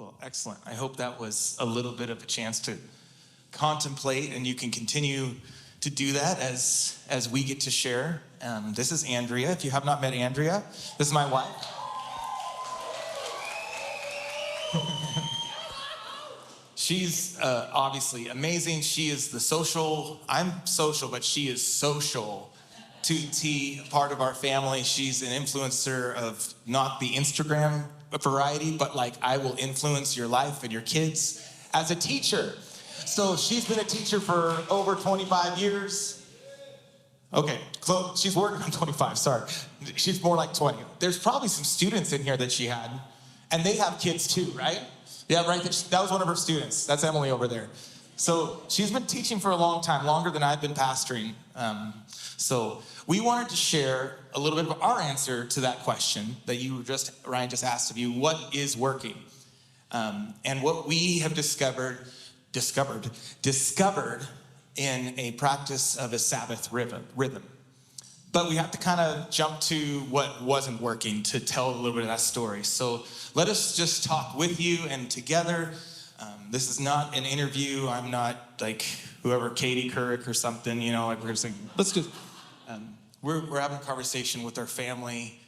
Well, excellent. I hope that was a little bit of a chance to contemplate, and you can continue to do that as we get to share. This is Andrea. If you have not met Andrea, this is my wife. She's obviously amazing. She is the social, I'm social, but she is social to T, part of our family. She's an influencer of not the Instagram variety, but like I will influence your life and your kids as a teacher. So she's been a teacher for over 25 years. Okay, she's working on 25, sorry. She's more like 20. There's probably some students in here that she had, and they have kids too, right? Yeah, right, that was one of her students. That's Emily over there. So she's been teaching for a long time, longer than I've been pastoring. So we wanted to share a little bit of our answer to that question that Ryan just asked of you, what is working? And what we have discovered in a practice of a Sabbath rhythm. But we have to kind of jump to what wasn't working to tell a little bit of that story. So let us just talk with you and together. This is not an interview. I'm not like whoever, Katie Couric or something, you know, like we're saying, let's just, we're having a conversation with our family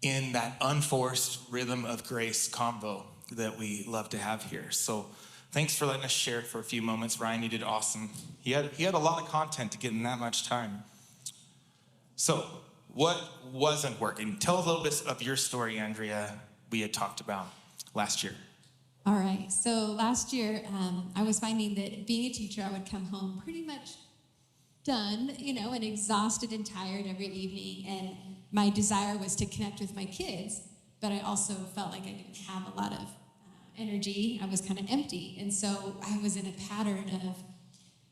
in that unforced rhythm of grace convo that we love to have here. So thanks for letting us share for a few moments. Ryan, you did awesome. He had a lot of content to get in that much time. So what wasn't working? Tell us a little bit of your story, Andrea, we had talked about last year. All right, so last year, I was finding that being a teacher, I would come home pretty much done, you know, and exhausted and tired every evening. And my desire was to connect with my kids, but I also felt like I didn't have a lot of energy. I was kind of empty. And so I was in a pattern of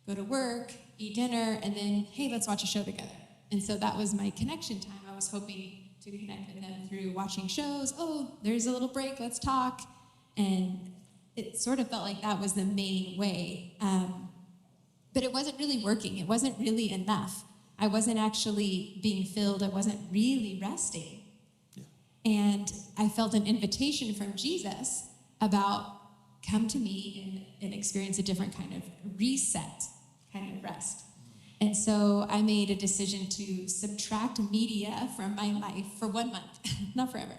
go to work, eat dinner, and then, hey, let's watch a show together. And so that was my connection time. I was hoping to connect with them through watching shows. Oh, there's a little break, let's talk. And it sort of felt like that was the main way. But it wasn't really working. It wasn't really enough. I wasn't actually being filled. I wasn't really resting. Yeah. And I felt an invitation from Jesus about come to me and experience a different kind of reset, kind of rest. And so I made a decision to subtract media from my life for 1 month, not forever,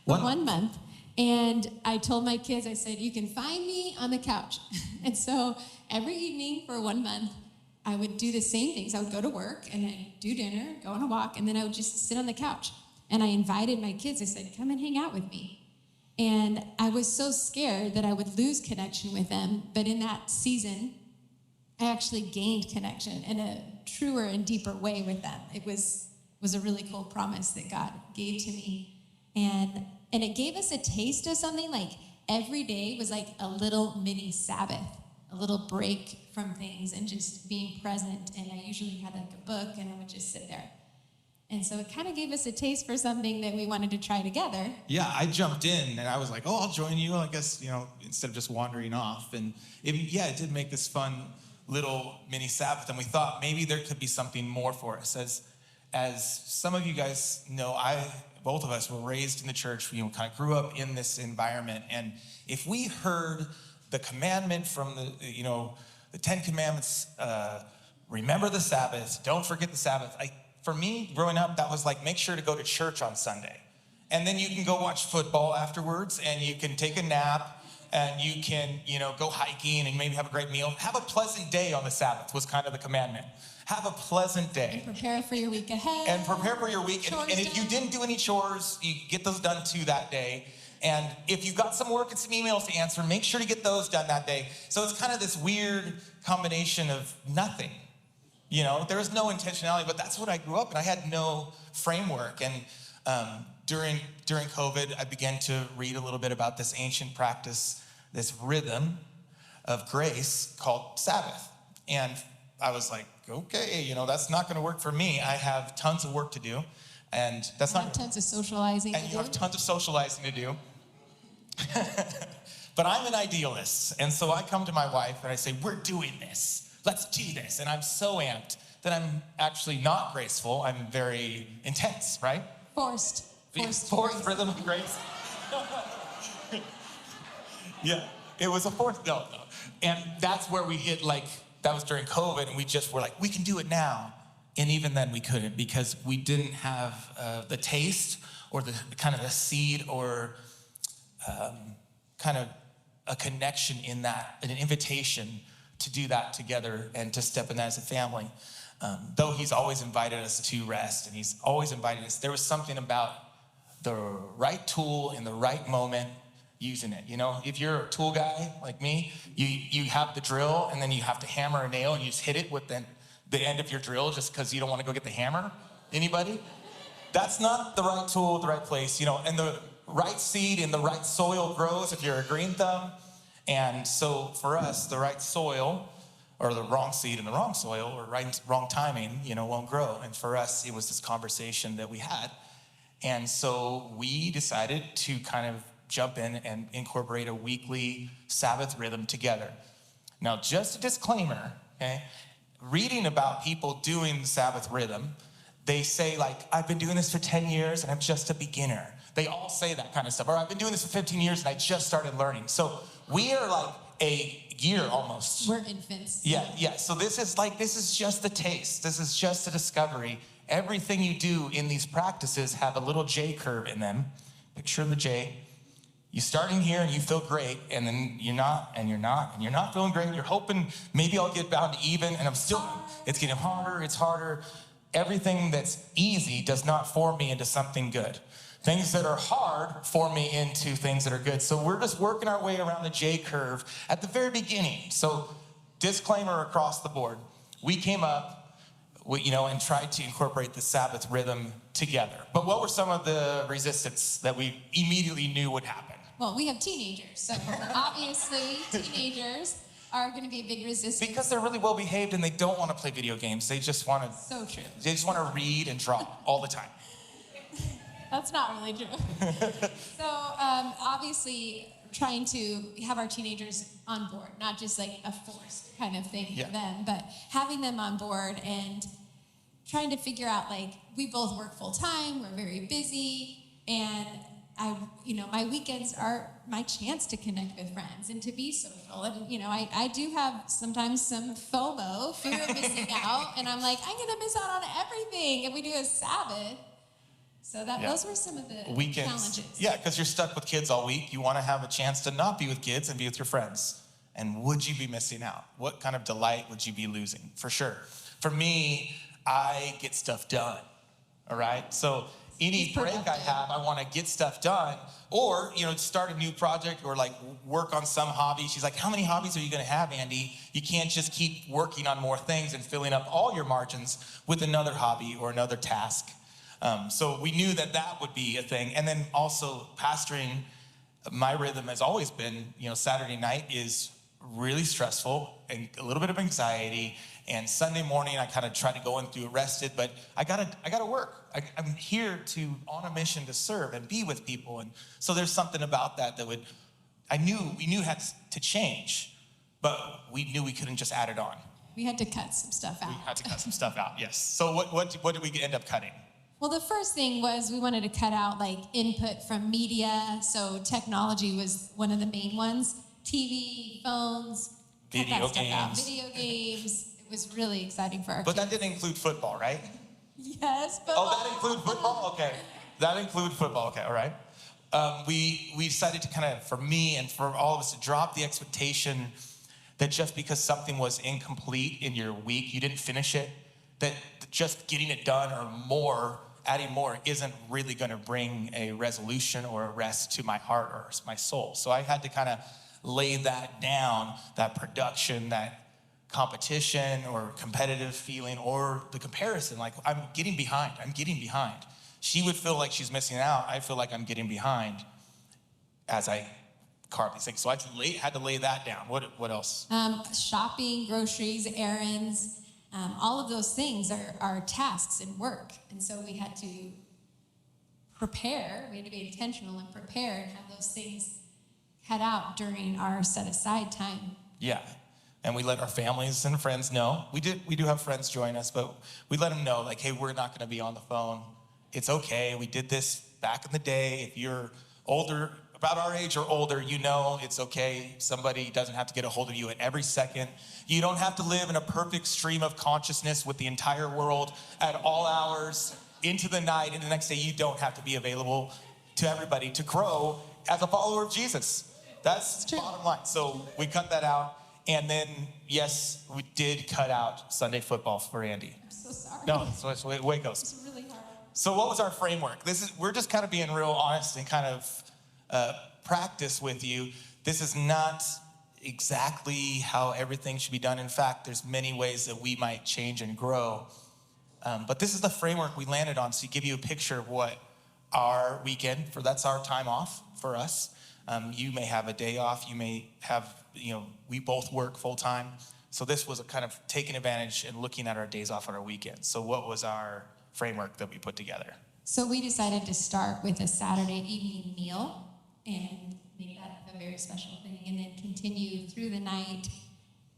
but 1 month. And I told my kids, I said, you can find me on the couch. And so every evening for 1 month, I would do the same things. I would go to work and I'd do dinner, go on a walk, and then I would just sit on the couch. And I invited my kids, I said, come and hang out with me. And I was so scared that I would lose connection with them. But in that season, I actually gained connection in a truer and deeper way with them. It was a really cool promise that God gave to me. And it gave us a taste of something. Like every day was like a little mini Sabbath, a little break from things and just being present. And I usually had like a book and I would just sit there. And so it kind of gave us a taste for something that we wanted to try together. Yeah, I jumped in and I was like, oh, I'll join you, I guess, you know, instead of just wandering off. And it did make this fun little mini Sabbath. And we thought maybe there could be something more for us. As some of you guys know, both of us were raised in the church, you know, kind of grew up in this environment. And if we heard the commandment from the 10 Commandments, remember the Sabbath, don't forget the Sabbath. For me, growing up, that was like, make sure to go to church on Sunday. And then you can go watch football afterwards and you can take a nap and you can, you know, go hiking and maybe have a great meal. Have a pleasant day on the Sabbath was kind of the commandment. Have a pleasant day. And prepare for your week ahead. And prepare for your week. And if you didn't do any chores, you get those done too that day. And if you've got some work and some emails to answer, make sure to get those done that day. So it's kind of this weird combination of nothing. You know, there was no intentionality, but that's what I grew up in. I had no framework. And during COVID, I began to read a little bit about this ancient practice, this rhythm of grace called Sabbath. And I was like, okay, you know, that's not going to work for me. I have tons of work to do, and that's not. Tons of socializing. And you have tons of socializing to do. But I'm an idealist, and so I come to my wife and I say, "We're doing this. Let's do this." And I'm so amped that I'm actually not graceful. I'm very intense, right? Forced rhythm of grace. Yeah, it was a fourth. No. And that's where we hit, like, that was during COVID, and we just were like, we can do it now. And even then we couldn't, because we didn't have the taste or the kind of the seed or kind of a connection in that, an invitation to do that together and to step in that as a family. Though he's always invited us to rest, and he's always invited us, there was something about the right tool in the right moment, using it. You know, if you're a tool guy like me, you have the drill, and then you have to hammer a nail, and you just hit it with the end of your drill just because you don't want to go get the hammer. Anybody? That's not the right tool at the right place, you know, and the right seed in the right soil grows if you're a green thumb. And so for us, the right soil, or the wrong seed in the wrong soil, or wrong timing, you know, won't grow. And for us, it was this conversation that we had. And so we decided to kind of jump in and incorporate a weekly Sabbath rhythm together. Now, just a disclaimer, okay? Reading about people doing the Sabbath rhythm, they say, like, I've been doing this for 10 years and I'm just a beginner. They all say that kind of stuff. Or I've been doing this for 15 years and I just started learning. So we are like a year almost. We're infants. Yeah. So this is just the taste. This is just a discovery. Everything you do in these practices have a little J curve in them. Picture the J. You start in here and you feel great, and then you're not feeling great. You're hoping maybe I'll get down to even, and it's getting harder, it's harder. Everything that's easy does not form me into something good. Things that are hard form me into things that are good. So we're just working our way around the J curve at the very beginning. So disclaimer across the board. We came up, and tried to incorporate the Sabbath rhythm together. But what were some of the resistance that we immediately knew would happen? Well, we have teenagers, so obviously teenagers are going to be a big resistance. Because they're really well behaved and they don't want to play video games. They just want to. So true. They just want to read and draw all the time. That's not really true. So obviously trying to have our teenagers on board, not just like a forced kind of thing for them, but having them on board and trying to figure out, like, we both work full time, we're very busy, and my weekends are my chance to connect with friends and to be social. And, I do have sometimes some FOMO, fear of missing out, and I'm like, I'm gonna miss out on everything if we do a Sabbath. So those were some of the weekends, challenges. Yeah, because you're stuck with kids all week. You want to have a chance to not be with kids and be with your friends. And would you be missing out? What kind of delight would you be losing? For sure. For me, I get stuff done, all right? So any break I have, I want to get stuff done, or, start a new project, or like work on some hobby. She's like, how many hobbies are you going to have, Andy? You can't just keep working on more things and filling up all your margins with another hobby or another task. So we knew that would be a thing. And then also pastoring, my rhythm has always been, Saturday night is really stressful and a little bit of anxiety. And Sunday morning, I kind of try to go in through rested, but I gotta work. I'm here on a mission to serve and be with people. And so there's something about that we knew had to change, but we knew we couldn't just add it on. We had to cut some stuff out. We had to cut some stuff out, yes. So what did we end up cutting? Well, the first thing was we wanted to cut out, like, input from media. So technology was one of the main ones. TV, phones, video games. Video games. It was really exciting for our But kids. that didn't include football, right? Yes, football. Oh, that include football? Okay. That include football, okay, all right. We decided to kind of, for me and for all of us, to drop the expectation that just because something was incomplete in your week, you didn't finish it, that just getting it done or adding more isn't really going to bring a resolution or a rest to my heart or my soul. So I had to kind of lay that down, that production, that competition or competitive feeling, or the comparison, like, I'm getting behind. She would feel like she's missing out. I feel like I'm getting behind as I carve these things. So I had to lay that down. What else? Shopping, groceries, errands. All of those things are tasks and work. And so we had to prepare. We had to be intentional and prepare and have those things cut out during our set-aside time. Yeah. And we let our families and friends know. We do have friends join us, but we let them know, like, hey, we're not going to be on the phone. It's okay. We did this back in the day. If you're older about our age or older, you know it's okay. Somebody doesn't have to get a hold of you at every second. You don't have to live in a perfect stream of consciousness with the entire world at all hours into the night. And the next day, you don't have to be available to everybody to grow as a follower of Jesus. That's the bottom line. So we cut that out. And then, yes, we did cut out Sunday football for Andy. I'm so sorry. No, that's the way it goes. It's really hard. So what was our framework? We're just kind of being real honest and kind of practice with you. This is not exactly how everything should be done. In fact, there's many ways that we might change and grow. But this is the framework we landed on, so to give you a picture of what our weekend, that's our time off for us. You may have a day off. You may have, we both work full time. So this was a kind of taking advantage and looking at our days off on our weekends. So what was our framework that we put together? So we decided to start with a Saturday evening meal and make that a very special thing, and then continue through the night,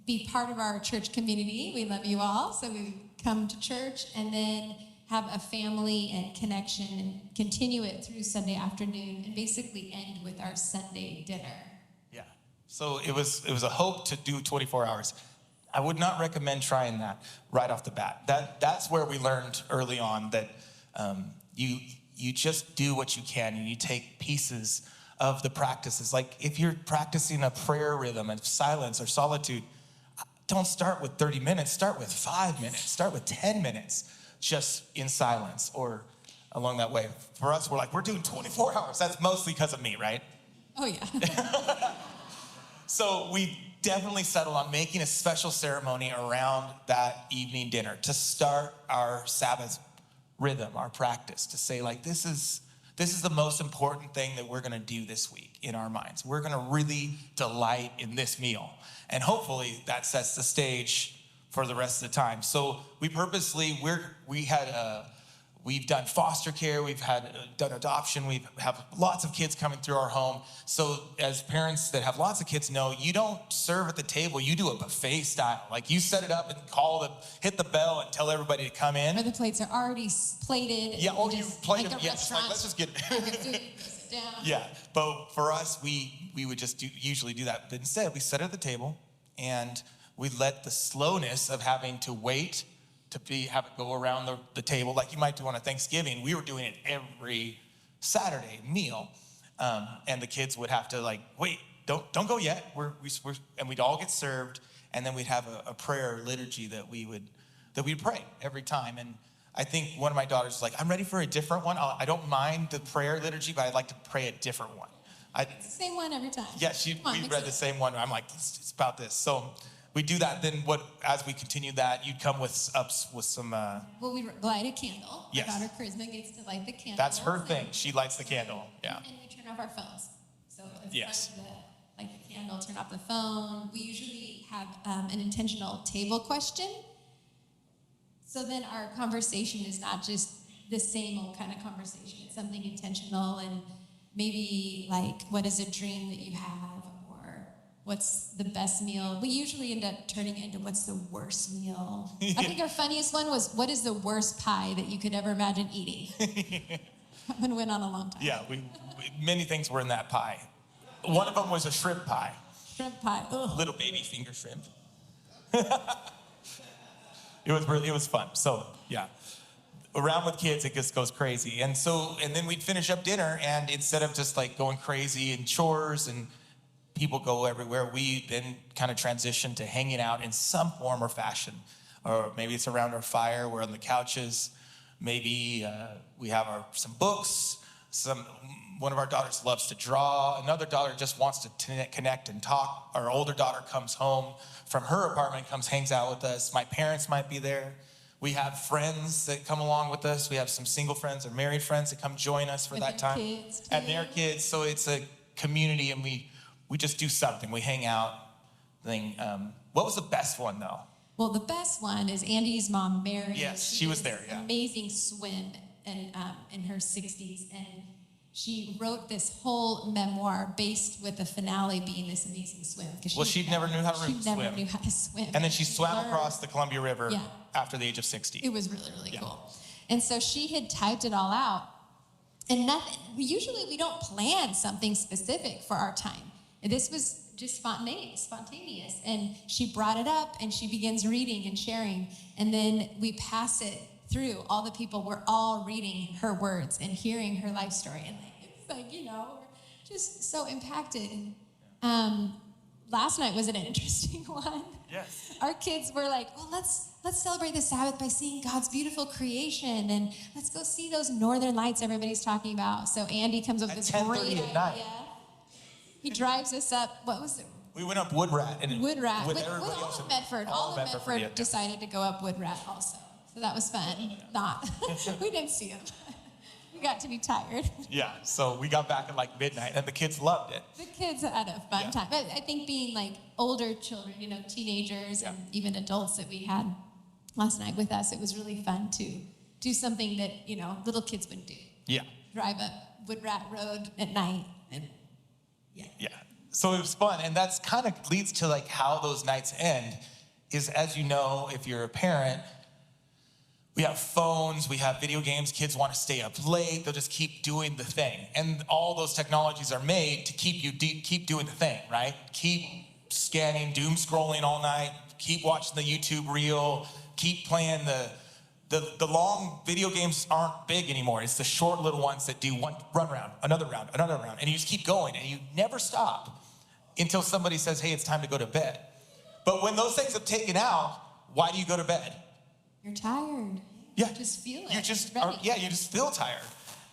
be part of our church community. We love you all. So we come to church and then have a family and connection and continue it through Sunday afternoon and basically end with our Sunday dinner. Yeah. So it was a hope to do 24 hours. I would not recommend trying that right off the bat. That's where we learned early on that you just do what you can, and you take pieces of the practices. Like if you're practicing a prayer rhythm of silence or solitude, don't start with 30 minutes, start with 5 minutes, start with 10 minutes just in silence or along that way. For us, we're doing 24 hours. That's mostly because of me, right? Oh, yeah. So we definitely settled on making a special ceremony around that evening dinner to start our Sabbath rhythm, our practice, to say this is the most important thing that we're gonna do this week in our minds. We're gonna really delight in this meal. And hopefully that sets the stage for the rest of the time. So we purposely, we've done foster care, we've done adoption, we have lots of kids coming through our home. So as parents that have lots of kids know, you don't serve at the table, you do a buffet style. You set it up and hit the bell and tell everybody to come in. Or the plates are already plated. Yeah, or you plate them, yes, let's just get food, sit down. Yeah, but for us, we would just usually do that. But instead, we set it at the table and we let the slowness of having to wait to have it go around the table like you might do on a Thanksgiving. We were doing it every Saturday meal. And the kids would have to wait, don't go yet. And we'd all get served. And then we'd have a prayer liturgy that we'd pray every time. And I think one of my daughters was I'm ready for a different one. I don't mind the prayer liturgy, but I'd like to pray a different one. It's the same one every time. Yeah, we read the same one. I'm it's about this. So we do that. Then as we continue that, you'd come with some. Well, we light a candle. Yes. Our daughter Charisma gets to light the candle. That's her thing. She lights the candle. Yeah. And we turn off our phones. So it's yes. fun to light the candle, turn off the phone. We usually have an intentional table question. So then our conversation is not just the same old kind of conversation. It's something intentional, and maybe what is a dream that you have, or what's the best meal. We usually end up turning it into what's the worst meal. I think our funniest one was, what is the worst pie that you could ever imagine eating? That one went on a long time. Yeah, many things were in that pie. One of them was a shrimp pie. Shrimp pie. Ugh. Little baby finger shrimp. It was fun. So yeah, around with kids, it just goes crazy. And then we'd finish up dinner, and instead of just going crazy in chores and people go everywhere, we then kind of transition to hanging out in some form or fashion. Or maybe it's around our fire, we're on the couches. Maybe we have some books. One of our daughters loves to draw. Another daughter just wants to connect and talk. Our older daughter comes home from her apartment, hangs out with us. My parents might be there. We have friends that come along with us. We have some single friends or married friends that come join us for that time. And their kids. So it's a community, and we just do something. We hang out. What was the best one, though? Well, the best one is Andy's mom, Mary. Yes, she was there, yeah. Amazing swim in her 60s. And she wrote this whole memoir based with the finale being this amazing swim. She never knew how to swim. She never knew how to swim. And then she swam across the Columbia River after the age of 60. It was really, really cool. And so she had typed it all out. And nothing, usually we don't plan something specific for our time. And this was just spontaneous. And she brought it up and she begins reading and sharing. And then we pass it through. All the people were all reading her words and hearing her life story. And it's like, just so impacted. Last night was an interesting one. Yes. Our kids were like, well, let's celebrate the Sabbath by seeing God's beautiful creation, and let's go see those northern lights everybody's talking about. So Andy comes up with this great idea. He drives us up. What was it? We went up Wood Rat. Wood Rat. With With all of Medford. All of Medford decided to go up Wood Rat also. So that was fun. Not. We didn't see him. We got to be tired. Yeah, so we got back at like midnight, and the kids loved it. The kids had a fun time. But I think being like older children, teenagers and even adults that we had last night with us, it was really fun to do something that, little kids wouldn't do. Yeah. Drive up Wood Rat Road at night. And Yeah. So it was fun, and that's kind of leads to like how those nights end is, as you know, if you're a parent, we have phones, we have video games, kids want to stay up late, they'll just keep doing the thing. And all those technologies are made to keep you keep doing the thing, right? Keep scanning, doom scrolling all night, keep watching the YouTube reel, keep playing the long video games aren't big anymore. It's the short little ones that do one run round, another round, and you just keep going and you never stop until somebody says, hey, it's time to go to bed. But when those things have taken out, why do you go to bed? you're tired. Yeah. You just feel it. You just Ready. you just feel tired.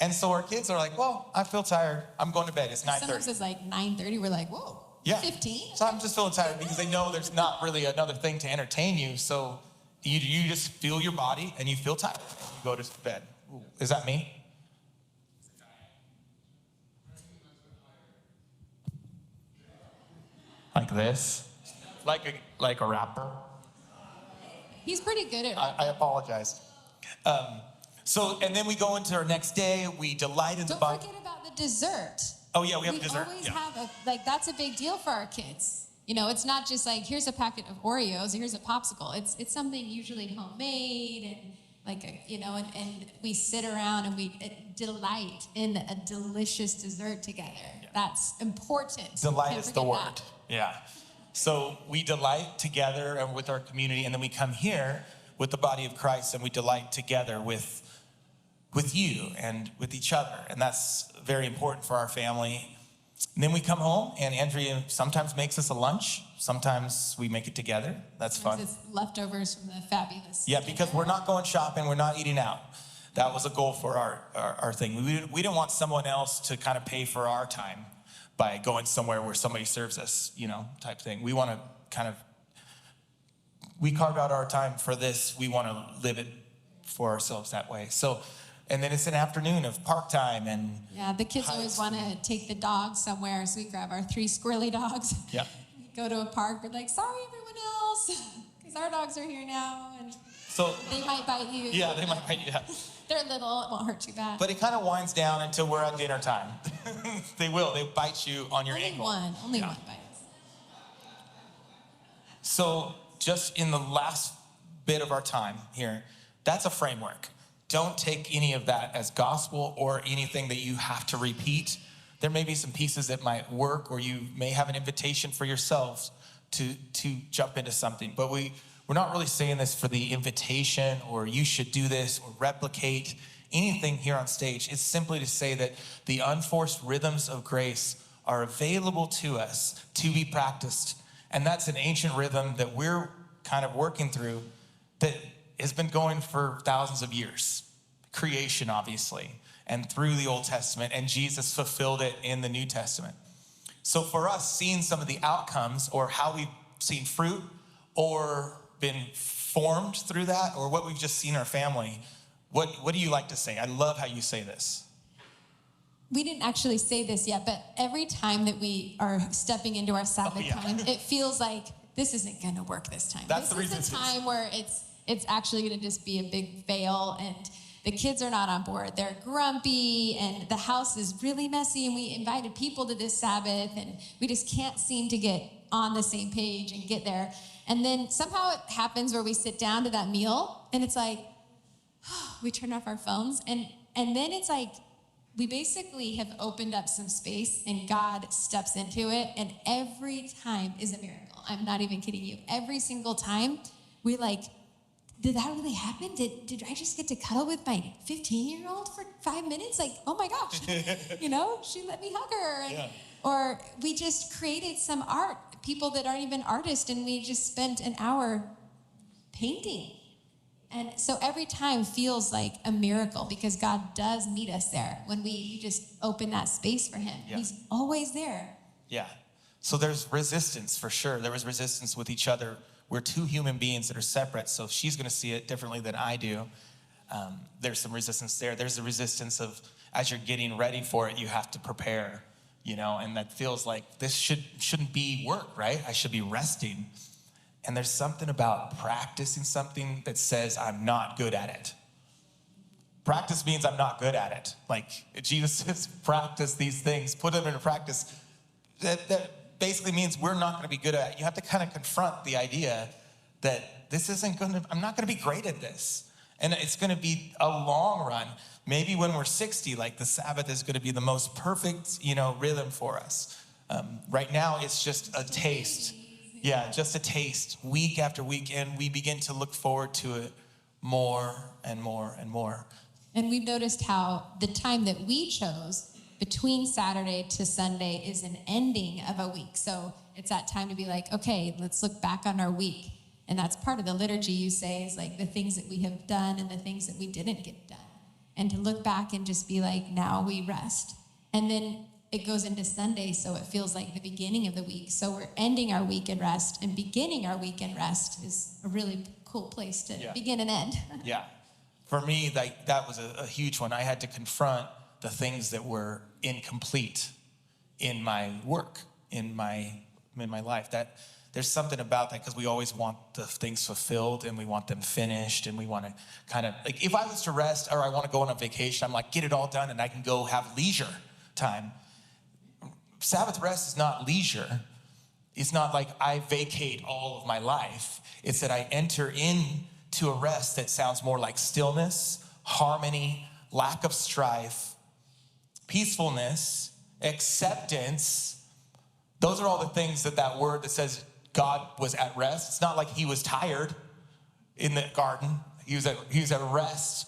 And so our kids are like, well, I feel tired. I'm going to bed. It's 9:30. Sometimes it's like 9:30. We're like, whoa, Yeah. 15? So I'm just feeling tired because they know there's not really another thing to entertain you. So you just feel your body and you feel tired. And you go to bed. Ooh, is that me? Like this? Like a rapper? He's pretty good at it. I apologize. And then we go into our next day. We delight in the Don't Bible. forget about the dessert. Oh yeah, we have dessert. We always Yeah. have that's a big deal for our kids. It's not just like, here's a packet of Oreos, here's a popsicle. It's something usually homemade and and we sit around and we delight in a delicious dessert together. Yeah. That's important. Delight is the word. That. Yeah. So we delight together and with our community, and then we come here with the body of Christ and we delight together with you and with each other. And that's very important for our family. And then we come home and Andrea sometimes makes us a lunch. Sometimes we make it together. That's fun. It's leftovers from the fabulous. Yeah, because we're not going shopping. We're not eating out. That was a goal for our thing. We didn't want someone else to kind of pay for our time by going somewhere where somebody serves us, type thing. We want to we carve out our time for this. We want to live it for ourselves that way. So, and then it's an afternoon of park time and yeah, the kids always want to take the dogs somewhere, so we grab our 3 squirrely dogs. Yeah. Go to a park. We're like, sorry, everyone else, because our dogs are here now, and so they might bite you. Yeah, they might bite you. Yeah. They're little. It won't hurt too bad. But it kind of winds down until we're at dinner time. They will. They bite you on your ankle. Only one bites. So just in the last bit of our time here, that's a framework. Don't take any of that as gospel or anything that you have to repeat. There may be some pieces that might work, or you may have an invitation for yourselves to jump into something. But we're not really saying this for the invitation or you should do this or replicate anything here on stage. It's simply to say that the unforced rhythms of grace are available to us to be practiced. And that's an ancient rhythm that we're kind of working through that has been going for thousands of years. Creation, obviously, and through the Old Testament, and Jesus fulfilled it in the New Testament. So for us, seeing some of the outcomes or how we've seen fruit or been formed through that, or what we've just seen in our family, what do you like to say? I love how you say this. We didn't actually say this yet, but every time that we are stepping into our Sabbath time, it feels like this isn't going to work this time. That's this the reason. This is a time where it's actually going to just be a big fail, and the kids are not on board. They're grumpy, and the house is really messy, and we invited people to this Sabbath, and we just can't seem to get on the same page and get there. And then somehow it happens where we sit down to that meal, and it's like, we turn off our phones, and then it's like we basically have opened up some space and God steps into it, and every time is a miracle. I'm not even kidding you. Every single time we like, did that really happen? Did I just get to cuddle with my 15-year-old for 5 minutes? Like, oh my gosh, she let me hug her. And, or we just created some art, people that aren't even artists, and we just spent an hour painting. And so every time feels like a miracle because God does meet us there when we just open that space for him. Yeah. He's always there. Yeah. So there's resistance for sure. There was resistance with each other. We're two human beings that are separate, so she's going to see it differently than I do. There's some resistance there. There's the resistance of, as you're getting ready for it, you have to prepare, and that feels like this shouldn't be work, right? I should be resting. And there's something about practicing something that says I'm not good at it. Practice means I'm not good at it. Like Jesus says, practice these things, put them into practice. That basically means we're not going to be good at it. You have to kind of confront the idea that I'm not going to be great at this. And it's going to be a long run. Maybe when we're 60, like the Sabbath is going to be the most perfect, rhythm for us. Right now, it's just a taste. Yeah, just a taste. Week after week, and we begin to look forward to it more and more and more. And we've noticed how the time that we chose between Saturday to Sunday is an ending of a week. So it's that time to be like, okay, let's look back on our week. And that's part of the liturgy, you say, is like the things that we have done and the things that we didn't get done. And to look back and just be like, now we rest. And then it goes into Sunday, so it feels like the beginning of the week. So we're ending our week in rest, and beginning our week in rest is a really cool place to begin and end. Yeah. For me, that was a huge one. I had to confront the things that were incomplete in my work, in my life. That there's something about that because we always want the things fulfilled and we want them finished, and we want to kind of, like, if I was to rest or I want to go on a vacation, I'm like, get it all done and I can go have leisure time. Sabbath rest is not leisure. It's not like I vacate all of my life. It's that I enter into a rest that sounds more like stillness, harmony, lack of strife, peacefulness, acceptance. Those are all the things that word that says God was at rest. It's not like he was tired in the garden. He was at rest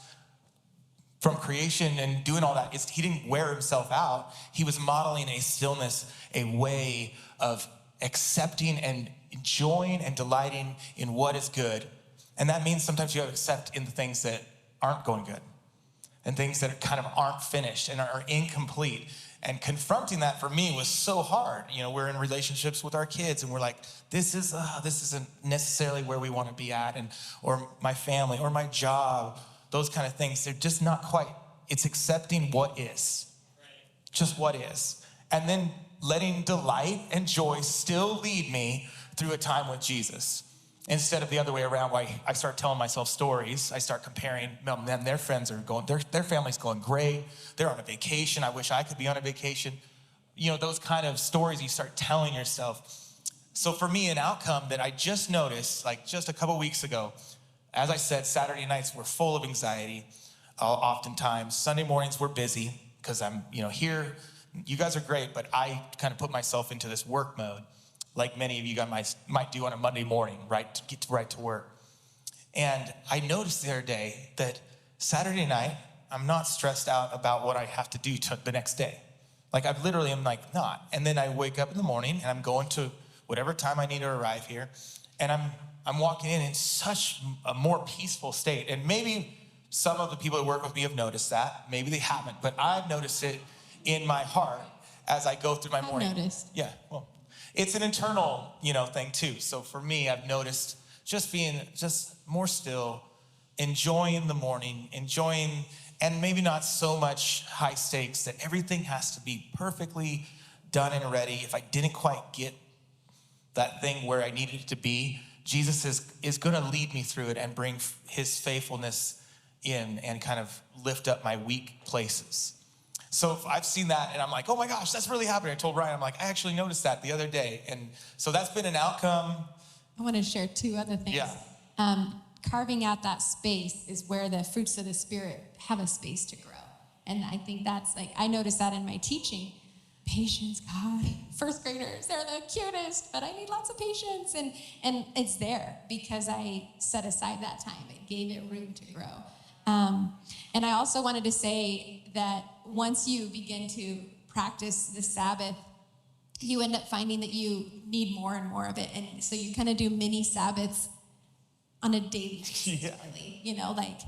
from creation and doing all that. He didn't wear himself out. He was modeling a stillness, a way of accepting and enjoying and delighting in what is good. And that means sometimes you have to accept in the things that aren't going good and things that kind of aren't finished and are incomplete. And confronting that for me was so hard. We're in relationships with our kids and we're like, this isn't necessarily where we want to be at, or my family or my job. Those kind of things, they're just not quite. It's accepting what is, just what is. And then letting delight and joy still lead me through a time with Jesus. Instead of the other way around, where I start telling myself stories. I start comparing them. Their friends are going, their family's going great. They're on a vacation. I wish I could be on a vacation. Those kind of stories you start telling yourself. So for me, an outcome that I just noticed, like just a couple weeks ago, as I said, Saturday nights were full of anxiety, oftentimes. Sunday mornings were busy because I'm, here. You guys are great, but I kind of put myself into this work mode, like many of you guys might do on a Monday morning, right? To get right to work. And I noticed the other day that Saturday night, I'm not stressed out about what I have to do the next day. Like I literally am like not. And then I wake up in the morning and I'm going to whatever time I need to arrive here, and I'm walking in such a more peaceful state. And maybe some of the people that work with me have noticed that. Maybe they haven't, but I've noticed it in my heart as I go through my morning. I've noticed. Yeah, well, it's an internal, thing too. So for me, I've noticed just being just more still, enjoying the morning, and maybe not so much high stakes that everything has to be perfectly done and ready. If I didn't quite get that thing where I needed it to be, Jesus is going to lead me through it and bring his faithfulness in and kind of lift up my weak places. So I've seen that and I'm like, oh my gosh, that's really happening. I told Ryan, I'm like, I actually noticed that the other day. And so that's been an outcome. I want to share two other things. Yeah. Carving out that space is where the fruits of the Spirit have a space to grow. And I think that's like, I noticed that in my teaching. Patience, God, first graders, they're the cutest, but I need lots of patience. And it's there because I set aside that time. It gave it room to grow. And I also wanted to say that once you begin to practice the Sabbath, you end up finding that you need more and more of it. And so you kind of do mini Sabbaths on a daily basis, really. You know, like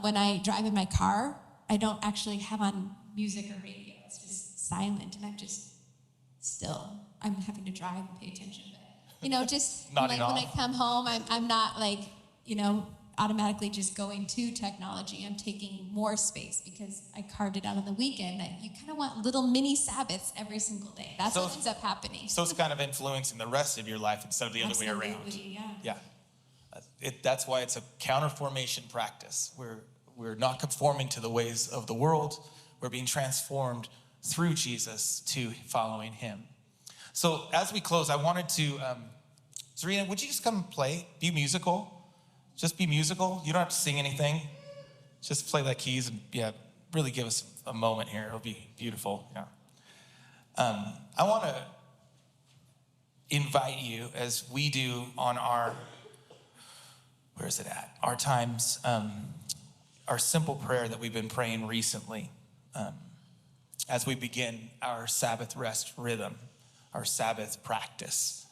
when I drive in my car, I don't actually have on music or radio. It's just silent, and I'm just still. I'm having to drive and pay attention. But, you know, just like when I come home, I'm not like, you know, automatically just going to technology. I'm taking more space because I carved it out on the weekend. That you kind of want little mini Sabbaths every single day. That's what ends up happening. So it's kind of influencing the rest of your life instead of the other way around. Yeah. That's why it's a counter-formation practice. We're not conforming to the ways of the world. We're being transformed through Jesus to following him. So as we close, I wanted to, Serena, would you just come and play? Be musical. Just be musical. You don't have to sing anything. Just play that keys and really give us a moment here. It'll be beautiful. Yeah. I want to invite you, as we do on our, where is it at? Our times, our simple prayer that we've been praying recently, as we begin our Sabbath rest rhythm, our Sabbath practice,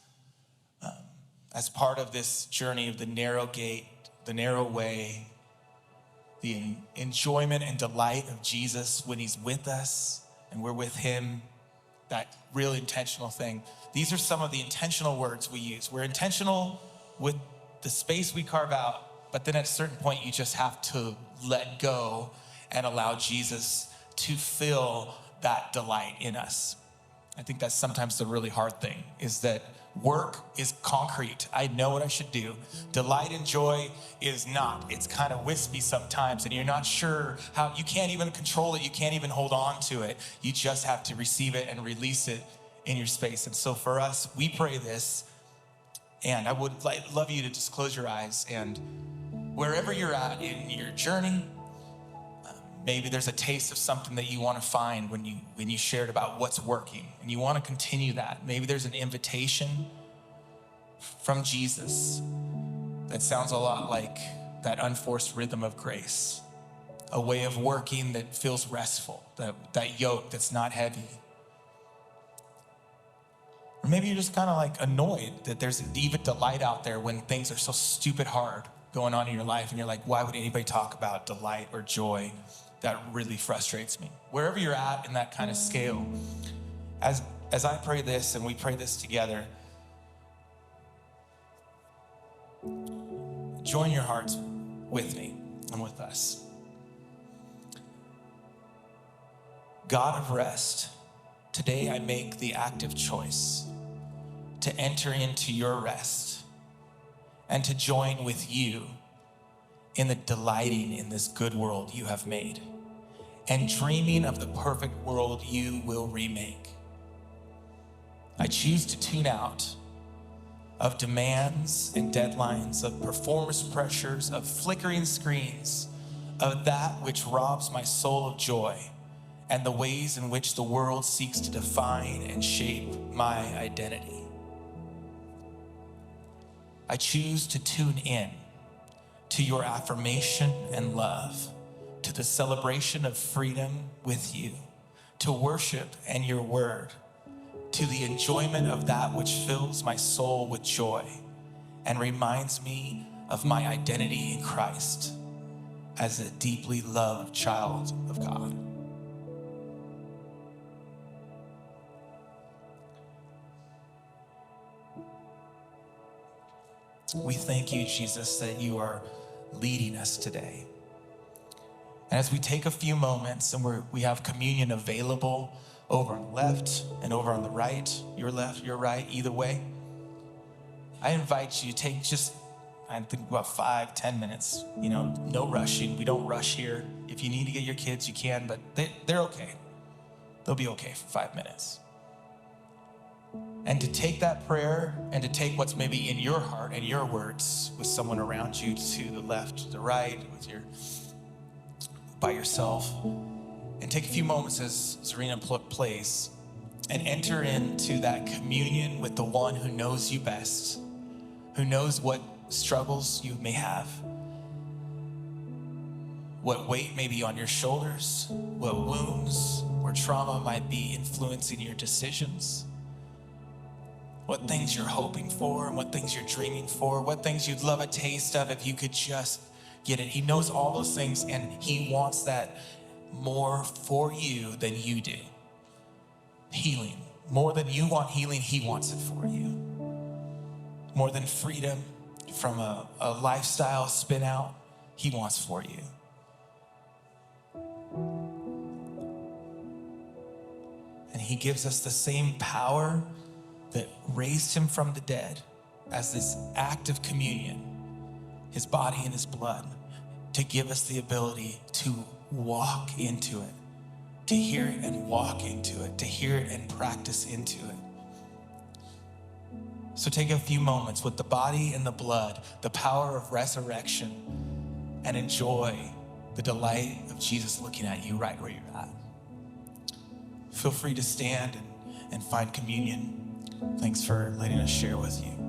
as part of this journey of the narrow gate, the narrow way, the enjoyment and delight of Jesus when he's with us and we're with him, that real intentional thing. These are some of the intentional words we use. We're intentional with the space we carve out, but then at a certain point, you just have to let go and allow Jesus to fill that delight in us. I think that's sometimes the really hard thing, is that work is concrete. I know what I should do. Delight and joy is not. It's kind of wispy sometimes, and you're not sure how. You can't even control it. You can't even hold on to it. You just have to receive it and release it in your space. And so for us, we pray this, and I would love you to just close your eyes, and wherever you're at in your journey, maybe there's a taste of something that you want to find when you shared about what's working, and you want to continue that. Maybe there's an invitation from Jesus that sounds a lot like that unforced rhythm of grace, a way of working that feels restful, that yoke that's not heavy. Or maybe you're just kind of like annoyed that there's even delight out there when things are so stupid hard going on in your life, and you're like, why would anybody talk about delight or joy? That really frustrates me. Wherever you're at in that kind of scale, as I pray this and we pray this together, join your hearts with me and with us. God of rest, today I make the active choice to enter into your rest and to join with you in the delighting in this good world you have made, and dreaming of the perfect world you will remake. I choose to tune out of demands and deadlines, of performance pressures, of flickering screens, of that which robs my soul of joy, and the ways in which the world seeks to define and shape my identity. I choose to tune in to your affirmation and love, to the celebration of freedom with you, to worship and your word, to the enjoyment of that which fills my soul with joy and reminds me of my identity in Christ as a deeply loved child of God. We thank you, Jesus, that you are leading us today. And as we take a few moments and we have communion available over on the left and over on the right, your left, your right, either way, I invite you to take just, I think about 5-10 minutes, no rushing. We don't rush here. If you need to get your kids, you can, but they're okay. They'll be okay for 5 minutes. And to take that prayer and to take what's maybe in your heart and your words with someone around you, to the left, to the right, by yourself, and take a few moments as Serena plays and enter into that communion with the one who knows you best, who knows what struggles you may have, what weight may be on your shoulders, what wounds or trauma might be influencing your decisions, what things you're hoping for and what things you're dreaming for, what things you'd love a taste of if you could just get it. He knows all those things, and he wants that more for you than you do. Healing. More than you want healing, he wants it for you. More than freedom from a lifestyle spin out, he wants for you. And he gives us the same power that raised him from the dead as this act of communion, his body and his blood, to give us the ability to walk into it, to hear it and walk into it, to hear it and practice into it. So take a few moments with the body and the blood, the power of resurrection, and enjoy the delight of Jesus looking at you right where you're at. Feel free to stand and find communion. Thanks for letting us share with you.